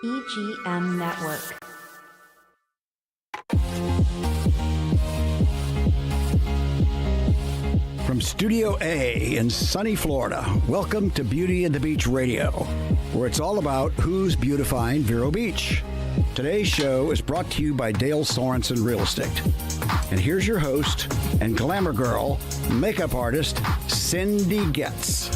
EGM Network. From Studio A in sunny Florida, welcome to Beauty and the Beach Radio, where it's all about who's beautifying Vero Beach. Today's show is brought to you by Dale Sorensen Real Estate. And here's your host and glamour girl, makeup artist, Cindy Getz.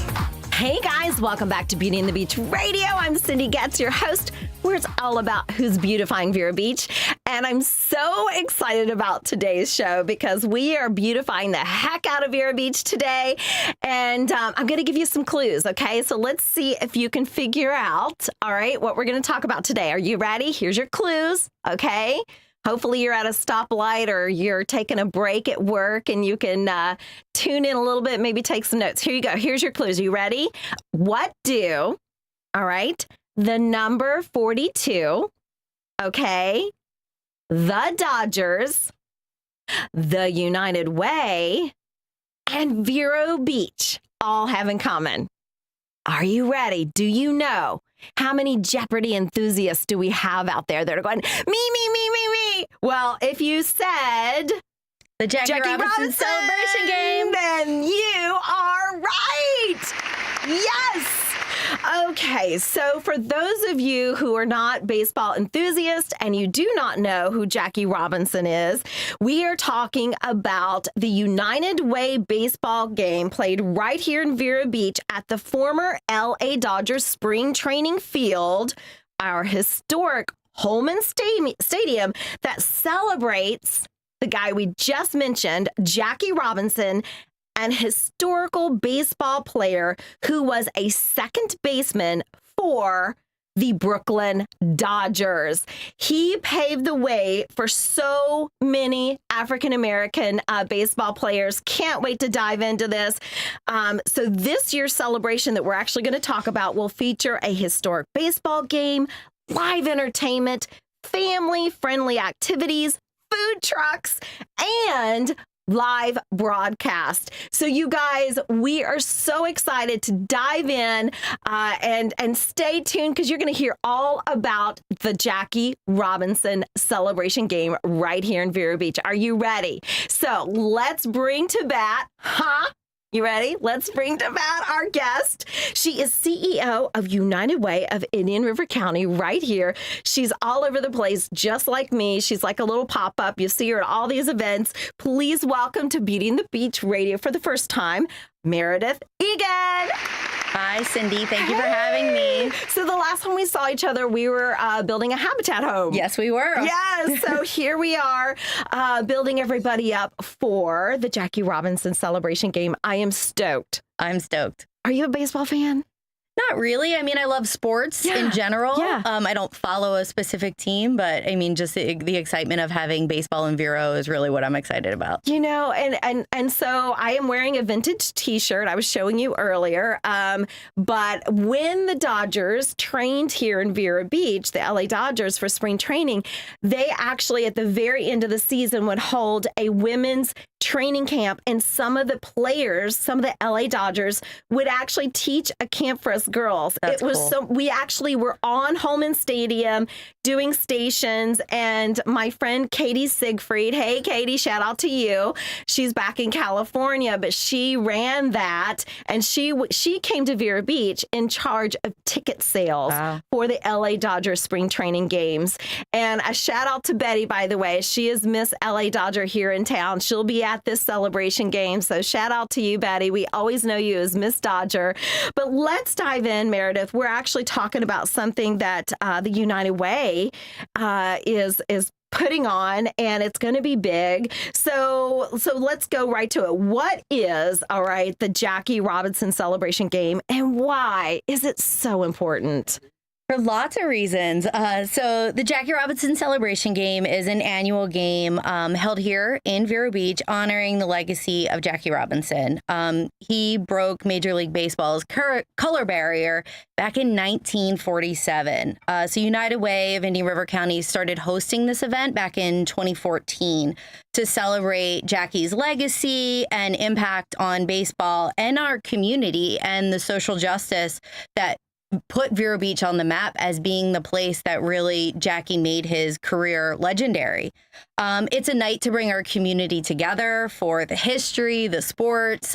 Hey guys, welcome back to Beauty and the Beach Radio. I'm Cindy Getz, your host, where it's all about who's beautifying Vero Beach. And I'm so excited about today's show because we are beautifying the heck out of Vero Beach today. And I'm going to give you some clues, okay? So let's see if you can figure out, all right, what we're going to talk about today. Are you ready? Here's your clues, okay? Hopefully you're at a stoplight or you're taking a break at work and you can tune in a little bit, maybe take some notes. Here you go. Here's your clues. Are you ready? What do, all right, the number 42, okay, the Dodgers, the United Way, and Vero Beach all have in common? Are you ready? Do you know how many Jeopardy enthusiasts do we have out there that are going, me? Well, if you said the Jackie Robinson celebration game, then you are right. Yes. Okay, so for those of you who are not baseball enthusiasts and you do not know who Jackie Robinson is, we are talking about the United Way baseball game played right here in Vero Beach at the former LA Dodgers spring training field, our historic Holman Stadium that celebrates the guy we just mentioned, Jackie Robinson, an historical baseball player who was a second baseman for the Brooklyn Dodgers. He paved the way for so many African-American baseball players. Can't wait to dive into this. So this year's celebration that we're actually going to talk about will feature a historic baseball game, live entertainment, family-friendly activities, food trucks, and live broadcast. So you guys, we are so excited to dive in and stay tuned because you're going to hear all about the Jackie Robinson celebration game right here in Vero Beach. Are you ready? So let's bring to bat, You ready? Let's bring to bat our guest. She is CEO of United Way of Indian River County right here. She's all over the place, just like me. She's like a little pop-up. You see her at all these events. Please welcome to Beauty and the Beach Radio for the first time, Meredith Egan. Hi, Cindy. Thank you for having me. So the last time we saw each other, we were building a habitat home. Yes, we were. Yes. So here we are building everybody up for the Jackie Robinson celebration game. I am stoked. I'm stoked. Are you a baseball fan? Not really. I mean, I love sports in general. Yeah. I don't follow a specific team, but I mean, just the excitement of having baseball in Vero is really what I'm excited about. You know, and so I am wearing a vintage T-shirt. I was showing you earlier. But when the Dodgers trained here in Vero Beach, the LA Dodgers for spring training, they actually at the very end of the season would hold a women's training camp, and some of the players, some of the LA Dodgers would actually teach a camp for us girls. That's it was cool. So we actually were on Holman Stadium doing stations, and my friend Katie Siegfried, hey Katie, shout out to you. She's back in California, but she ran that, and she came to Vero Beach in charge of ticket sales for the LA Dodgers spring training games. And a shout out to Betty, by the way. She is Miss LA Dodger here in town. She'll be at this celebration game. So shout out to you, Betty. We always know you as Miss Dodger. But let's dive in, Meredith. We're actually talking about something that the United Way is putting on, and it's going to be big. So let's go right to it. What is, all right, the Jackie Robinson celebration game, and why is it so important? For lots of reasons. So the Jackie Robinson celebration game is an annual game held here in Vero Beach, honoring the legacy of Jackie Robinson. He broke Major League Baseball's color barrier back in 1947. So United Way of Indian River County started hosting this event back in 2014 to celebrate Jackie's legacy and impact on baseball and our community and the social justice that put Vero Beach on the map as being the place that really Jackie made his career legendary. It's a night to bring our community together for the history, the sports,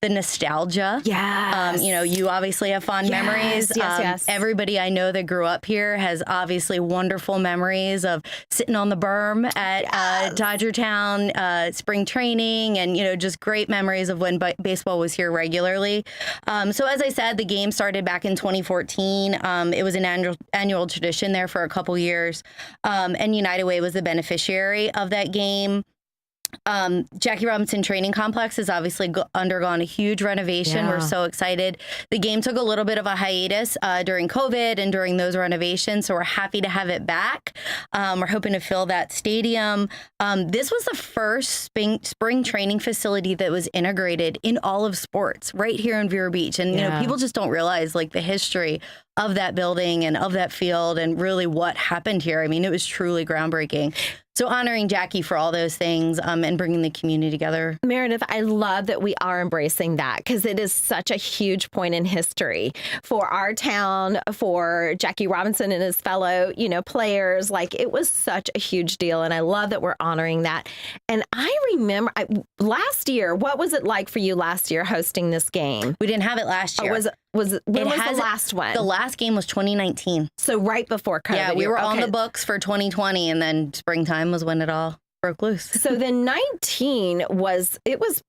the nostalgia. Yes. You obviously have fond memories. Yes. Everybody I know that grew up here has obviously wonderful memories of sitting on the berm at Dodgertown, spring training, and, just great memories of when baseball was here regularly. So as I said, the game started back in 2014. It was an annual tradition there for a couple years. And United Way was the beneficiary of that game. Jackie Robinson Training Complex has obviously undergone a huge renovation. Yeah. We're so excited. The game took a little bit of a hiatus during COVID and during those renovations, so we're happy to have it back. We're hoping to fill that stadium. This was the first spring training facility that was integrated in all of sports right here in Vero Beach. And, people just don't realize the history of that building and of that field and really what happened here. I mean, it was truly groundbreaking. So honoring Jackie for all those things and bringing the community together. Meredith, I love that we are embracing that because it is such a huge point in history for our town, for Jackie Robinson and his fellow, players. It was such a huge deal. And I love that we're honoring that. And I remember last year, what was it like for you last year hosting this game? We didn't have it last year. When was the last one? The last game was 2019. So right before COVID. Yeah, we were on the books for 2020, and then springtime was when it all broke loose. So then 19 was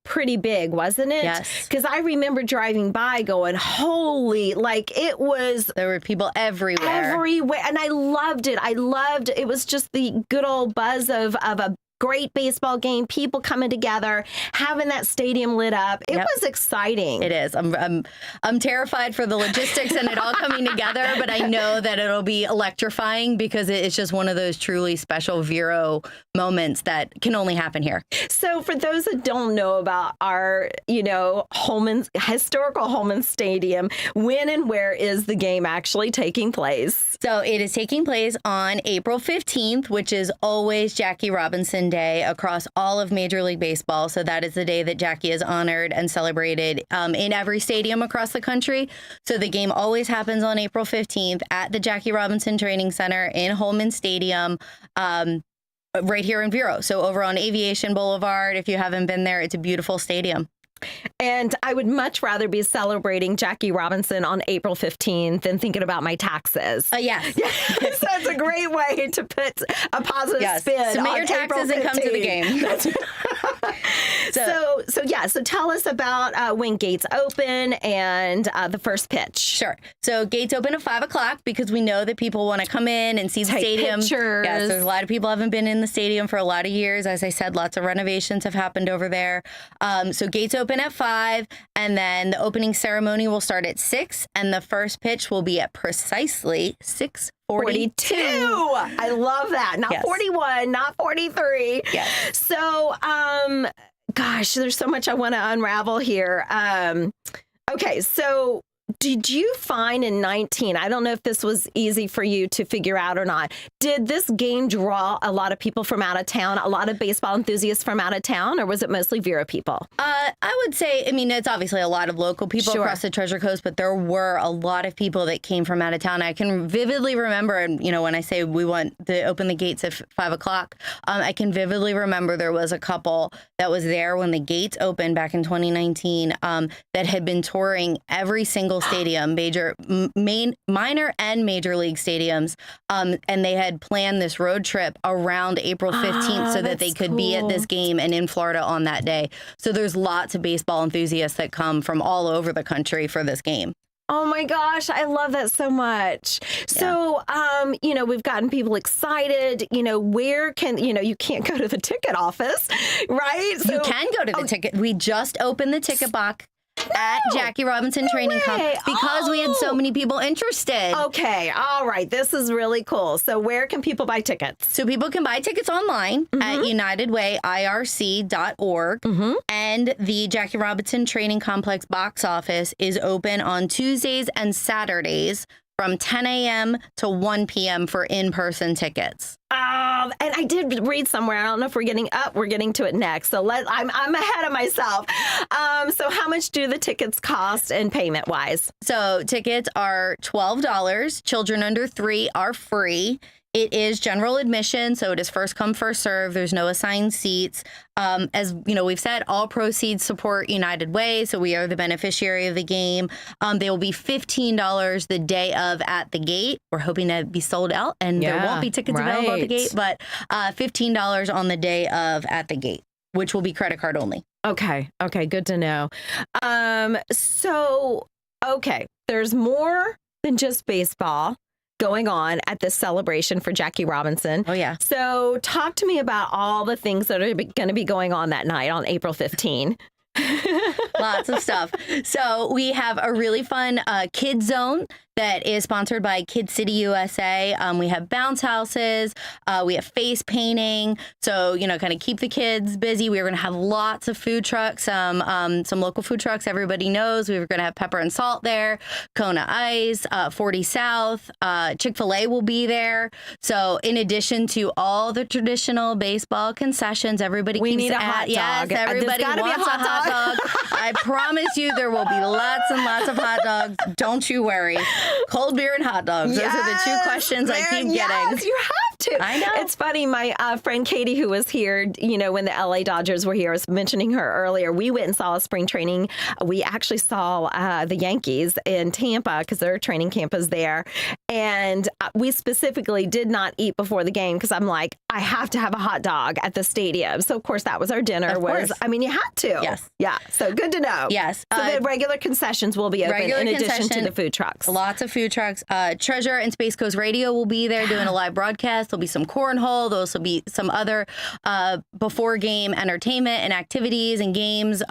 pretty big, wasn't it? Yes. Because I remember driving by going, holy, it was. There were people everywhere. Everywhere. And I loved it. It was just the good old buzz of a great baseball game, people coming together, having that stadium lit up. It was exciting. It is. I'm terrified for the logistics and it all coming together, but I know that it'll be electrifying because it's just one of those truly special Vero moments that can only happen here. So for those that don't know about our, historical Holman Stadium, when and where is the game actually taking place? So it is taking place on April 15th, which is always Jackie Robinson Day across all of Major League Baseball. So that is the day that Jackie is honored and celebrated in every stadium across the country. So the game always happens on April 15th at the Jackie Robinson Training Center in Holman Stadium. Right here in Vero. So over on Aviation Boulevard, if you haven't been there, it's a beautiful stadium. And I would much rather be celebrating Jackie Robinson on April 15th than thinking about my taxes. Yes. Yes, that's a great way to put a positive spin. Submit your taxes and come to the game. So tell us about when gates open and the first pitch. Sure. So gates open at 5 o'clock because we know that people want to come in and see the stadium. Pictures. Yes, there's a lot of people haven't been in the stadium for a lot of years. As I said, lots of renovations have happened over there. So gates open at 5, and then the opening ceremony will start at 6, and the first pitch will be at precisely 6:42. I love that. Not 41, not 43. Yes. So, gosh, there's so much I want to unravel here. Okay, so did you find in 19, I don't know if this was easy for you to figure out or not, did this game draw a lot of people from out of town, a lot of baseball enthusiasts from out of town, or was it mostly Vero people? I would say, it's obviously a lot of local people across the Treasure Coast, but there were a lot of people that came from out of town. I can vividly remember, and when I say we want to open the gates at 5 o'clock, I can vividly remember there was a couple that was there when the gates opened back in 2019 that had been touring every single stadium, minor and major league stadiums, and they had planned this road trip around April 15th so that they could be at this game and in Florida on that day. So there's lots of baseball enthusiasts that come from all over the country for this game. Oh my gosh, I love that so much. So, we've gotten people excited. Where can, you can't go to the ticket office, right? So, you can go to the ticket. We just opened the ticket box at Jackie Robinson Training Complex because we had so many people interested. Okay. All right. This is really cool. So where can people buy tickets? So people can buy tickets online at unitedwayirc.org. And the Jackie Robinson Training Complex box office is open on Tuesdays and Saturdays from 10 a.m. to 1 p.m. for in-person tickets. And I did read somewhere. I don't know if we're getting to it next. So I'm ahead of myself. So how much do the tickets cost and payment wise? So tickets are $12. Children under 3 are free. It is general admission, so it is first come, first serve. There's no assigned seats. As you know, we've said all proceeds support United Way, so we are the beneficiary of the game. They will be $15 the day of at the gate. We're hoping to be sold out, and there won't be tickets available at the gate, but $15 on the day of at the gate, which will be credit card only. Okay, good to know. There's more than just baseball going on at this celebration for Jackie Robinson. Oh, yeah. So talk to me about all the things that are going to be going on that night on April 15. Lots of stuff. So we have a really fun kids zone that is sponsored by Kid City USA. We have bounce houses. We have face painting. So, you know, kind of keep the kids busy. We're going to have lots of food trucks, some local food trucks everybody knows. We're going to have Pepper and Salt there, Kona Ice, 40 South, Chick-fil-A will be there. So in addition to all the traditional baseball concessions, everybody we keeps need a hot dog. Yes, everybody There's gotta wants be a hot dog. I promise you there will be lots and lots of hot dogs. Don't you worry. Cold beer and hot dogs. Those are the two questions I keep getting. Yes, you have to. I know. It's funny. My friend Katie, who was here, you know, when the LA Dodgers were here, I was mentioning her earlier. We went and saw a spring training. We actually saw the Yankees in Tampa because their training camp is there. And we specifically did not eat before the game because I'm like, I have to have a hot dog at the stadium. So, of course, that was our dinner. Of course. I mean, you had to. Yes. Yeah. So good to know. Yes. So the regular concessions will be open in addition to the food trucks. Lots of food trucks. Treasure and Space Coast Radio will be there doing a live broadcast. There'll be some cornhole. There'll also be some other before game entertainment and activities and games.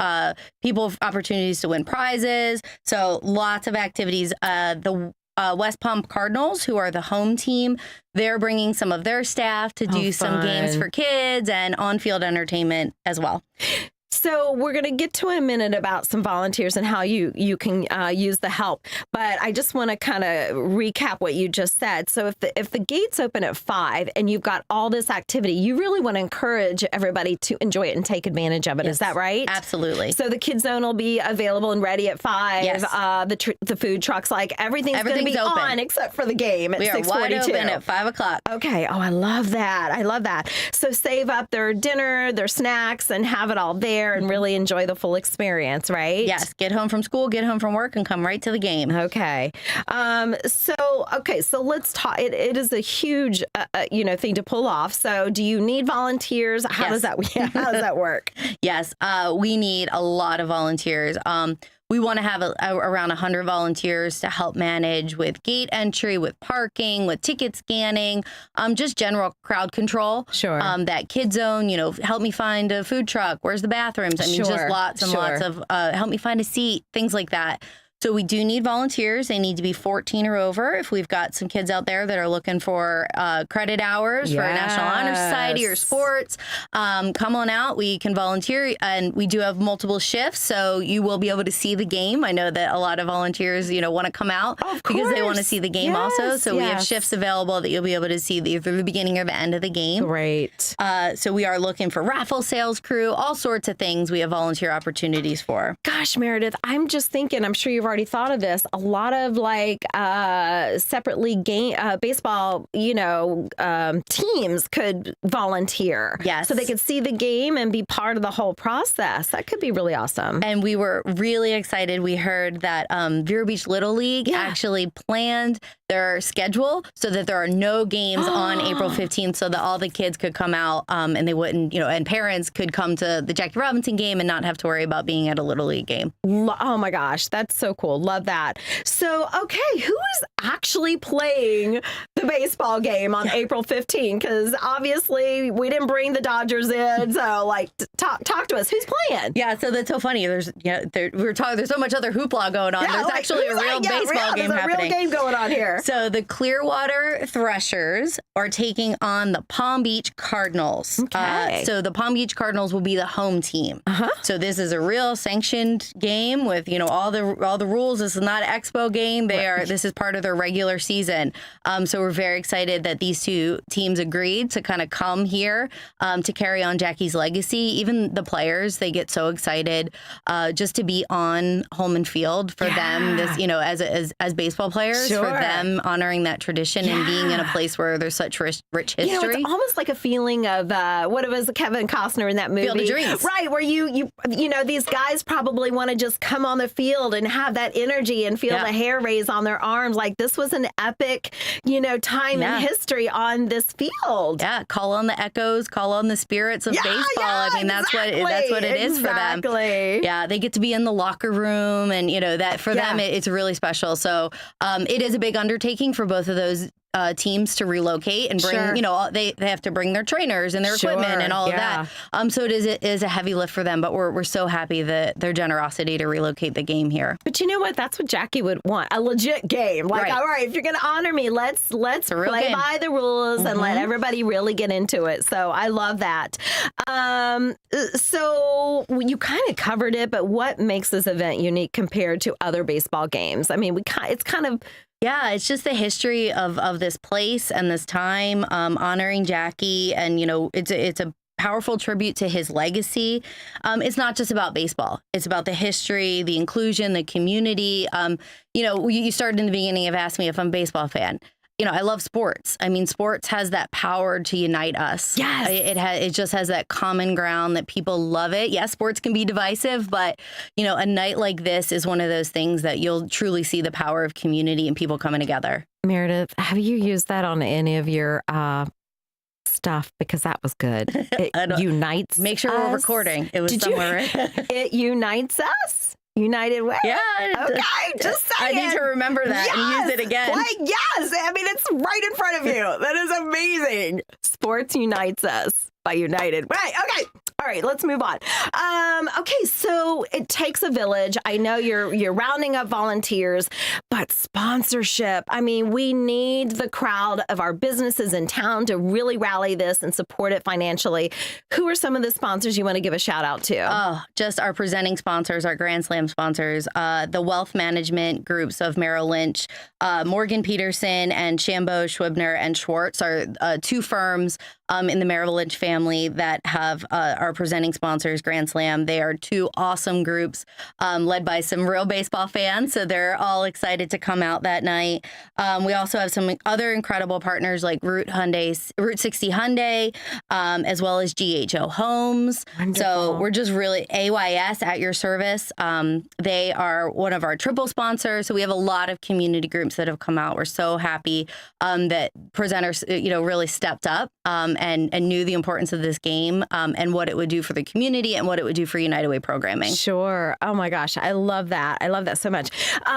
People have opportunities to win prizes. So lots of activities. The West Palm Cardinals, who are the home team, they're bringing some of their staff to do some games for kids and on-field entertainment as well. So we're going to get to in a minute about some volunteers and how you can use the help. But I just want to kind of recap what you just said. So if the gates open at 5 and you've got all this activity, you really want to encourage everybody to enjoy it and take advantage of it. Yes, is that right? Absolutely. So the kids zone will be available and ready at 5. Yes. The food trucks, like everything's going to be open. On except for the game at 6:42. We are wide open at 5 o'clock. Okay. Oh, I love that. So save up their dinner, their snacks, and have it all there and really enjoy the full experience, right? Yes. Get home from school, get home from work, and come right to the game. Okay. So let's talk. It is a huge, thing to pull off. So do you need volunteers? How does that work? Yes. We need a lot of volunteers. We want to have around 100 volunteers to help manage with gate entry, with parking, with ticket scanning, just general crowd control. Sure. That kid zone, help me find a food truck. Where's the bathrooms? I mean, just lots and lots of help me find a seat, things like that. So we do need volunteers. They need to be 14 or over. If we've got some kids out there that are looking for credit hours for National Honor Society or sports, come on out. We can volunteer, and we do have multiple shifts, so you will be able to see the game. I know that a lot of volunteers, want to come out because they want to see the game also. So we have shifts available that you'll be able to see either the beginning or the end of the game. Great. So we are looking for raffle sales crew, all sorts of things we have volunteer opportunities for. Gosh, Meredith, I'm just thinking, I'm sure you've already thought of this, a lot of separately baseball, teams could volunteer. Yes. So they could see the game and be part of the whole process. That could be really awesome. And we were really excited. We heard that Vero Beach Little League actually planned their schedule so that there are no games on April 15th so that all the kids could come out and they wouldn't, and parents could come to the Jackie Robinson game and not have to worry about being at a Little League game. Oh my gosh, that's so cool. Love that. So, okay, who is actually playing the baseball game on April 15th? Because obviously we didn't bring the Dodgers in. So, talk to us. Who's playing? Yeah, so that's so funny. There's so much other hoopla going on. There's actually a real baseball game happening. There's a real game going on here. So the Clearwater Threshers are taking on the Palm Beach Cardinals. Okay. So the Palm Beach Cardinals will be the home team. Uh-huh. So this is a real sanctioned game with all the rules. This is not an expo game. This is part of their regular season. So we're very excited that these two teams agreed to kind of come here to carry on Jackie's legacy. Even the players, they get so excited just to be on home and field for them. This, as baseball players, for them honoring that tradition and being in a place where there's such rich history. It's almost like a feeling of what it was Kevin Costner in that movie, Field of Dreams, right? Where you these guys probably want to just come on the field and have that energy and feel the hair raise on their arms. Like this was an epic, time in history on this field. Yeah, call on the echoes, call on the spirits of baseball. I mean, that's what it is for them. Yeah, they get to be in the locker room, and that for them it's really special. So it is a big undertaking for both of those teams to relocate and bring, they have to bring their trainers and their equipment and all of that. So it is a heavy lift for them, but we're so happy that their generosity to relocate the game here. But you know what? That's what Jackie would want, a legit game. Like, all right, if you're going to honor me, let's play by the rules and let everybody really get into it. So I love that. So you kind of covered it, but what makes this event unique compared to other baseball games? I mean, it's kind of... Yeah, it's just the history of this place and this time, honoring Jackie, and it's a powerful tribute to his legacy. It's not just about baseball; it's about the history, the inclusion, the community. You started in the beginning of asking me if I'm a baseball fan. I love sports. I mean, sports has that power to unite us. Yes. It just has that common ground that people love it. Yes, sports can be divisive, but, a night like this is one of those things that you'll truly see the power of community and people coming together. Meredith, have you used that on any of your stuff? Because that was good. It unites Make sure we're recording. It was somewhere, right? It unites us. United Way. Yeah. Okay, just saying. I need to remember that and use it again. Yes. I mean, it's right in front of you. That is amazing. Sports unites us by United Way. Okay. All right, let's move on. Okay, so it takes a village. I know you're rounding up volunteers, but sponsorship. I mean, we need the crowd of our businesses in town to really rally this and support it financially. Who are some of the sponsors you want to give a shout out to? Oh, just our presenting sponsors, our Grand Slam sponsors, the wealth management groups of Merrill Lynch, Morgan Peterson and Shambo, Schwibner, and Schwartz are two firms in the Merrill Lynch family that have our presenting sponsors, Grand Slam. They are two awesome groups led by some real baseball fans, so they're all excited to come out that night. We also have some other incredible partners like Route 60 Hyundai, as well as GHO Homes. Wonderful. So we're just really AYS at your service. They are one of our triple sponsors, so we have a lot of community groups that have come out. We're so happy that presenters, really stepped up and knew the importance of this game and what it would do for the community and what it would do for United Way programming. Sure. Oh my gosh. I love that. I love that so much.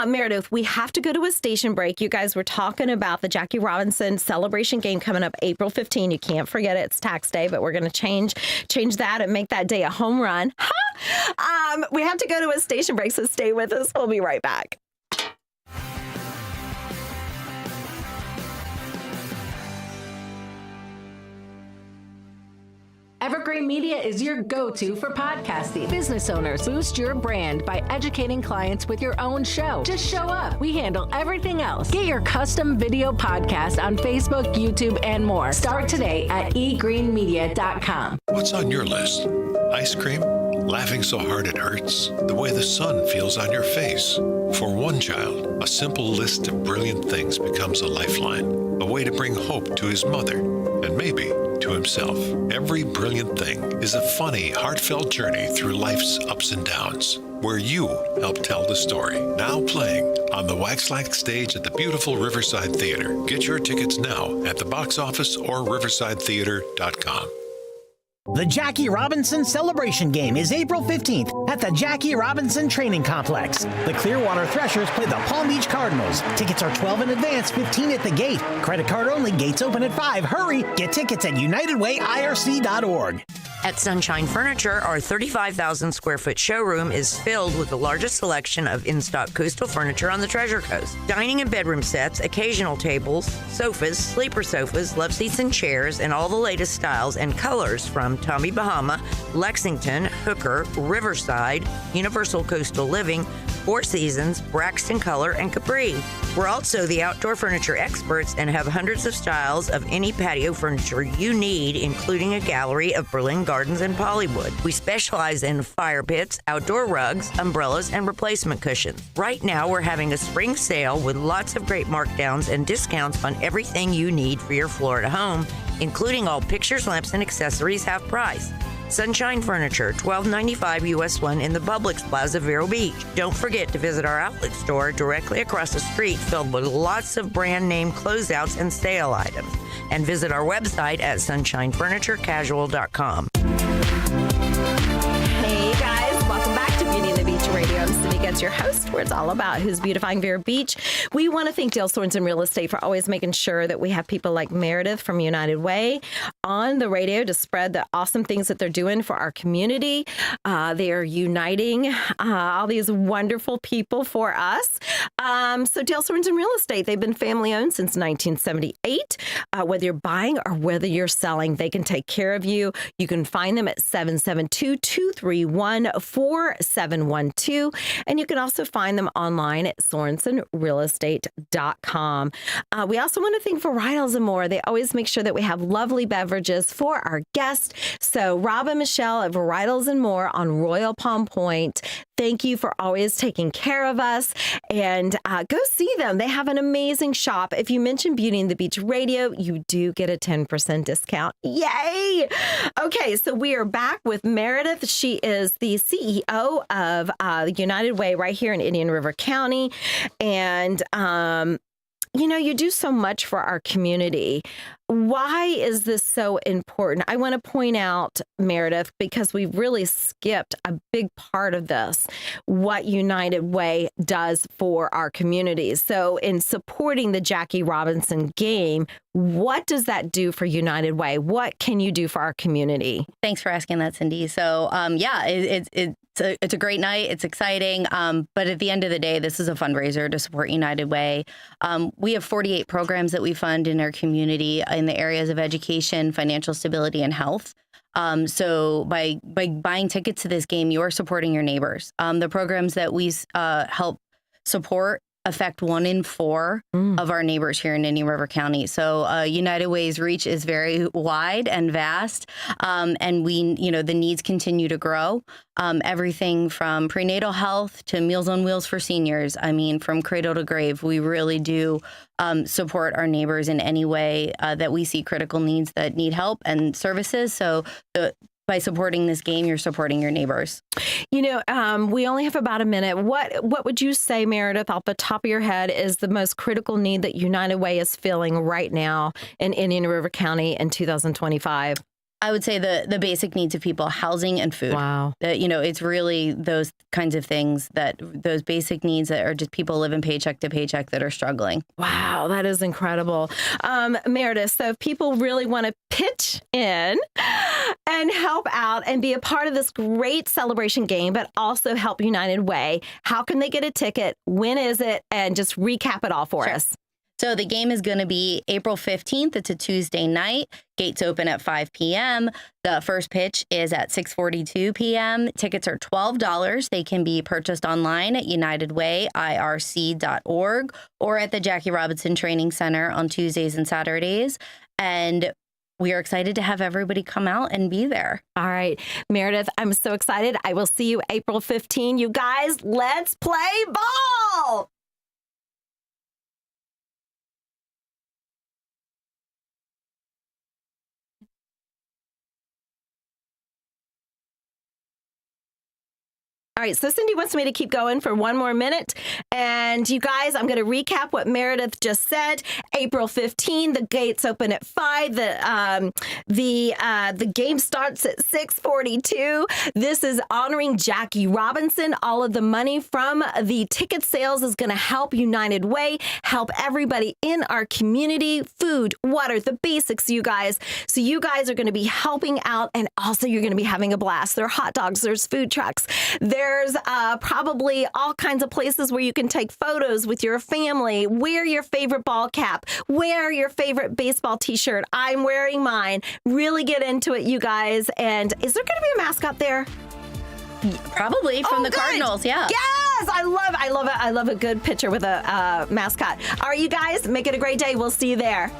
Meredith, we have to go to a station break. You guys were talking about the Jackie Robinson celebration game coming up April 15. You can't forget it. It's tax day, but we're going to change that and make that day a home run. We have to go to a station break, so stay with us. We'll be right back. Evergreen Media is your go-to for podcasting. Business owners, boost your brand by educating clients with your own show. Just show up. We handle everything else. Get your custom video podcast on Facebook, YouTube, and more. Start today at egreenmedia.com. What's on your list? Ice cream? Laughing so hard it hurts? The way the sun feels on your face? For one child, a simple list of brilliant things becomes a lifeline, a way to bring hope to his mother, and maybe to himself. Every brilliant thing is a funny, heartfelt journey through life's ups and downs, where you help tell the story. Now playing on the Waxlack stage at the beautiful Riverside Theater. Get your tickets now at the box office or riversidetheater.com. The Jackie Robinson Celebration Game is April 15th at the Jackie Robinson Training Complex. The Clearwater Threshers play the Palm Beach Cardinals. Tickets are $12 in advance, $15 at the gate. Credit card only, gates open at 5. Hurry! Get tickets at UnitedWayIRC.org. At Sunshine Furniture, our 35,000 square foot showroom is filled with the largest selection of in-stock coastal furniture on the Treasure Coast. Dining and bedroom sets, occasional tables, sofas, sleeper sofas, love seats and chairs, and all the latest styles and colors from Tommy Bahama, Lexington, Hooker, Riverside, Universal Coastal Living, Four Seasons, Braxton Color, and Capri. We're also the outdoor furniture experts and have hundreds of styles of any patio furniture you need, including a gallery of Berlin Gardens and Polywood. We specialize in fire pits, outdoor rugs, umbrellas, and replacement cushions. Right now, we're having a spring sale with lots of great markdowns and discounts on everything you need for your Florida home, including all pictures, lamps, and accessories half price. Sunshine Furniture, $12.95 US 1 in the Publix Plaza, Vero Beach. Don't forget to visit our outlet store directly across the street, filled with lots of brand name closeouts and sale items. And visit our website at sunshinefurniturecasual.com. Hey guys, welcome back to Beauty and the Beach Radio. I'm Cindy Getz, your host, where it's all about who's beautifying Vero Beach. We want to thank Dale Sorensen Real Estate for always making sure that we have people like Meredith from United Way on the radio to spread the awesome things that they're doing for our community. They are uniting all these wonderful people for us. So Dale Sorensen Real Estate, they've been family owned since 1978. Whether you're buying or whether you're selling, they can take care of you. You can find them at 772-231-4712. And you can also find them online at sorensenrealestate.com. We also want to thank Varietals and More. They always make sure that we have lovely beverages for our guests. So Rob and Michelle at Varietals and More on Royal Palm Point, thank you for always taking care of us. And go see them. They have an amazing shop. If you mention Beauty and the Beach Radio, you do get a 10% discount. Yay! Okay, so we are back with Meredith. She is the CEO of United Way right here in Indian River County. And, you do so much for our community. Why is this so important? I want to point out, Meredith, because we've really skipped a big part of this, what United Way does for our communities. So in supporting the Jackie Robinson game, what does that do for United Way? What can you do for our community? Thanks for asking that, Cindy. So, it's a great night. It's exciting. But at the end of the day, this is a fundraiser to support United Way. We have 48 programs that we fund in our community in the areas of education, financial stability, and health. So by buying tickets to this game, you're supporting your neighbors. The programs that we help support affect 1 in 4 of our neighbors here in Indian River County. So United Way's reach is very wide and vast, and the needs continue to grow. Everything from prenatal health to Meals on Wheels for seniors. I mean, from cradle to grave, we really do support our neighbors in any way that we see critical needs that need help and services. So by supporting this game, you're supporting your neighbors. We only have about a minute. What would you say, Meredith, off the top of your head, is the most critical need that United Way is filling right now in Indian River County in 2025? I would say the basic needs of people, housing and food. Wow. It's really those kinds of things, those basic needs that are just people living paycheck to paycheck that are struggling. Wow, that is incredible. Meredith, so if people really want to pitch in and help out and be a part of this great celebration game, but also help United Way, how can they get a ticket? When is it? And just recap it all for us. So the game is going to be April 15th. It's a Tuesday night. Gates open at 5 p.m. The first pitch is at 6:42 p.m. Tickets are $12. They can be purchased online at unitedwayirc.org or at the Jackie Robinson Training Center on Tuesdays and Saturdays. And we are excited to have everybody come out and be there. All right. Meredith, I'm so excited. I will see you April 15. You guys, let's play ball. All right, so Cindy wants me to keep going for one more minute. And you guys, I'm going to recap what Meredith just said. April 15, the gates open at 5. The game starts at 6:42. This is honoring Jackie Robinson. All of the money from the ticket sales is going to help United Way, help everybody in our community. Food, water, the basics, you guys. So you guys are going to be helping out, and also you're going to be having a blast. There are hot dogs, there's food trucks, there's probably all kinds of places where you can take photos with your family, wear your favorite ball cap, wear your favorite baseball t-shirt. I'm wearing mine. Really get into it, you guys. And is there going to be a mascot there? Probably from the good. Cardinals, yeah. Yes! Yes, I love it. I love a good picture with a mascot. All right, you guys, make it a great day. We'll see you there.